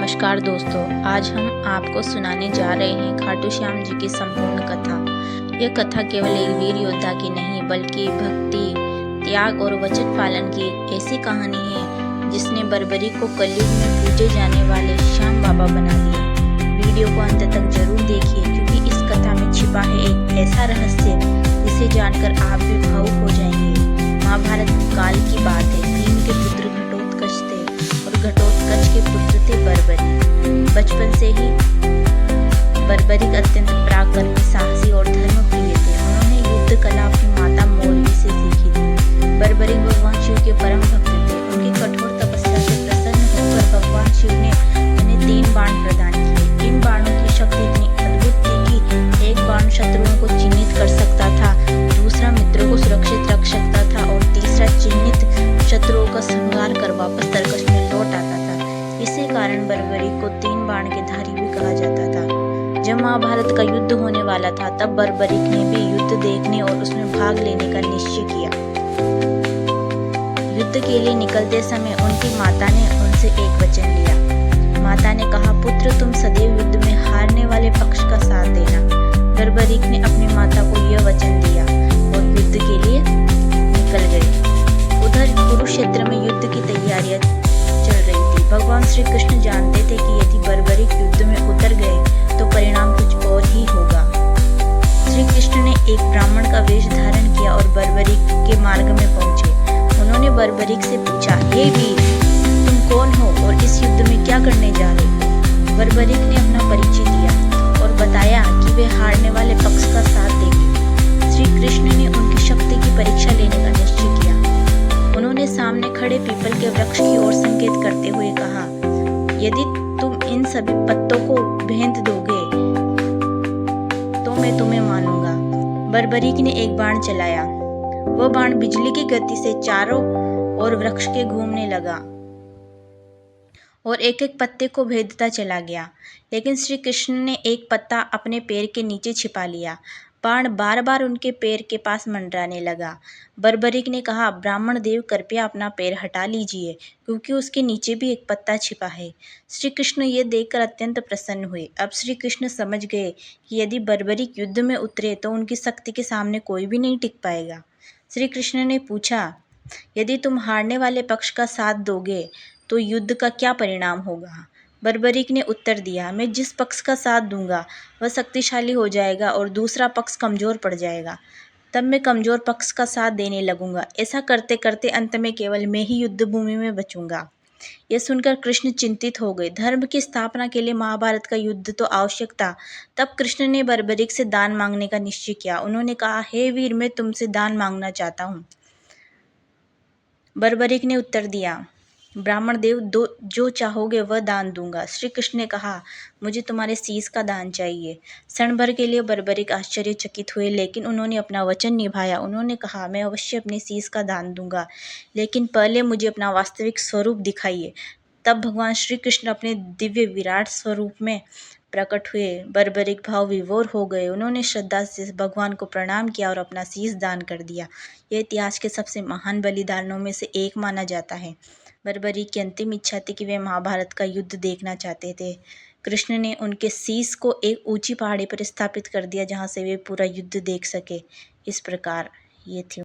नमस्कार दोस्तों, आज हम आपको सुनाने जा रहे हैं खाटू श्याम जी की संपूर्ण कथा। यह कथा केवल एक वीर योद्धा की नहीं बल्कि भक्ति, त्याग और वचन पालन की एक ऐसी कहानी है जिसने बर्बरी को कलयुग में पूजे जाने वाले श्याम बाबा बना दिया। वीडियो को अंत तक जरूर देखिए क्योंकि इस कथा में छिपा है एक ऐसा रहस्य जिसे जानकर आप भी भावुक हो जाएंगे। महाभारत काल की बात है। भीम के पुत्र घटोत्कच थे और घटोत्कच के पुत्र थे बर्बरी। बचपन से ही बर्बरिक अत्यंत पराक्रमी, साहसी और धर्मप्रिय थे। उन्होंने युद्ध कला अपनी माता मौलवी से सीखी थी। बर्बरिक भगवान शिव के परम भक्त थे। उनकी कठोर तपस्या से प्रसन्न होकर भगवान शिव ने उन्हें 3 बाण प्रदान किए। इन बाणों की शक्ति इतनी अद्भुत थी कि एक बाण शत्रुओं को चिन्हित कर सकता था, दूसरा मित्रों को सुरक्षित रख सकता था और तीसरा चिन्हित शत्रुओं का संहार कर वापस तरकश में लौट आता था। इसी कारण बर्बरी को 3 बाण के धारी भी कहा जाता था। जब महाभारत का युद्ध होने वाला था तब बर्बरिक ने भी युद्ध देखने और उसमें भाग लेने का निश्चय किया। युद्ध के लिए निकलते समय उनकी माता ने उनसे एक वचन लिया। माता ने कहा, पुत्र तुम सदैव युद्ध में हारने वाले पक्ष का साथ देना। बर्बरिक ने अपनी माता को यह वचन दिया और युद्ध के लिए निकल गए। उधर कुरुक्षेत्र में युद्ध की तैयारियां चल रही थी। भगवान श्री कृष्ण जानते थे कि यदि बर्बरिक युद्ध में उतर गए तो परिणाम कुछ और ही होगा। श्री कृष्ण ने एक ब्राह्मण का वेश धारण किया और बर्बरिक के मार्ग में पहुंचे। उन्होंने बर्बरिक से पूछा, हे वीर, तुम कौन हो और इस युद्ध में क्या करने जा रहे हो? बर्बरिक ने अपना परिचय दिया और बताया कि वे हारने वाले पक्ष का साथ देंगे। श्री कृष्ण ने उनकी शक्ति की परीक्षा लेने का निश्चय किया। उन्होंने सामने खड़े पीपल के वृक्ष की ओर संकेत करते हुए कहा, यदि तुम इन सभी पत्तों को भेद दोगे तो मैं तुम्हें मानूंगा। बर्बरिक ने एक बाण चलाया। वह बाण बिजली की गति से चारों ओर वृक्ष के घूमने लगा और एक एक पत्ते को भेदता चला गया। लेकिन श्री कृष्ण ने एक पत्ता अपने पैर के नीचे छिपा लिया। बाण बार बार उनके पैर के पास मंडराने लगा। बर्बरिक ने कहा, ब्राह्मण देव, कृपया अपना पैर हटा लीजिए क्योंकि उसके नीचे भी एक पत्ता छिपा है। श्री कृष्ण ये देखकर अत्यंत प्रसन्न हुए। अब श्री कृष्ण समझ गए कि यदि बर्बरिक युद्ध में उतरे तो उनकी शक्ति के सामने कोई भी नहीं टिक पाएगा। श्री कृष्ण ने पूछा, यदि तुम हारने वाले पक्ष का साथ दोगे तो युद्ध का क्या परिणाम होगा? बर्बरिक ने उत्तर दिया, मैं जिस पक्ष का साथ दूंगा वह शक्तिशाली हो जाएगा और दूसरा पक्ष कमजोर पड़ जाएगा। तब मैं कमजोर पक्ष का साथ देने लगूंगा। ऐसा करते करते अंत में केवल मैं ही युद्ध भूमि में बचूंगा। यह सुनकर कृष्ण चिंतित हो गए। धर्म की स्थापना के लिए महाभारत का युद्ध तो आवश्यक था। तब कृष्ण ने बर्बरिक से दान मांगने का निश्चय किया। उन्होंने कहा, हे वीर, मैं तुमसे दान मांगना चाहता हूँ। बर्बरिक ने उत्तर दिया, ब्राह्मण देव, जो चाहोगे वह दान दूंगा। श्री कृष्ण ने कहा, मुझे तुम्हारे शीश का दान चाहिए। क्षण भर के लिए बर्बरिक आश्चर्यचकित हुए, लेकिन उन्होंने अपना वचन निभाया। उन्होंने कहा, मैं अवश्य अपने शीश का दान दूंगा, लेकिन पहले मुझे अपना वास्तविक स्वरूप दिखाइए। तब भगवान श्री कृष्ण अपने दिव्य विराट स्वरूप में प्रकट हुए। बर्बरिक भाव विभोर हो गए। उन्होंने श्रद्धा से भगवान को प्रणाम किया और अपना शीश दान कर दिया। यह इतिहास के सबसे महान बलिदानों में से एक माना जाता है। बर्बरिक की अंतिम इच्छा थी कि वे महाभारत का युद्ध देखना चाहते थे। कृष्ण ने उनके शीश को एक ऊंची पहाड़ी पर स्थापित कर दिया जहां से वे पूरा युद्ध देख सके। इस प्रकार ये थी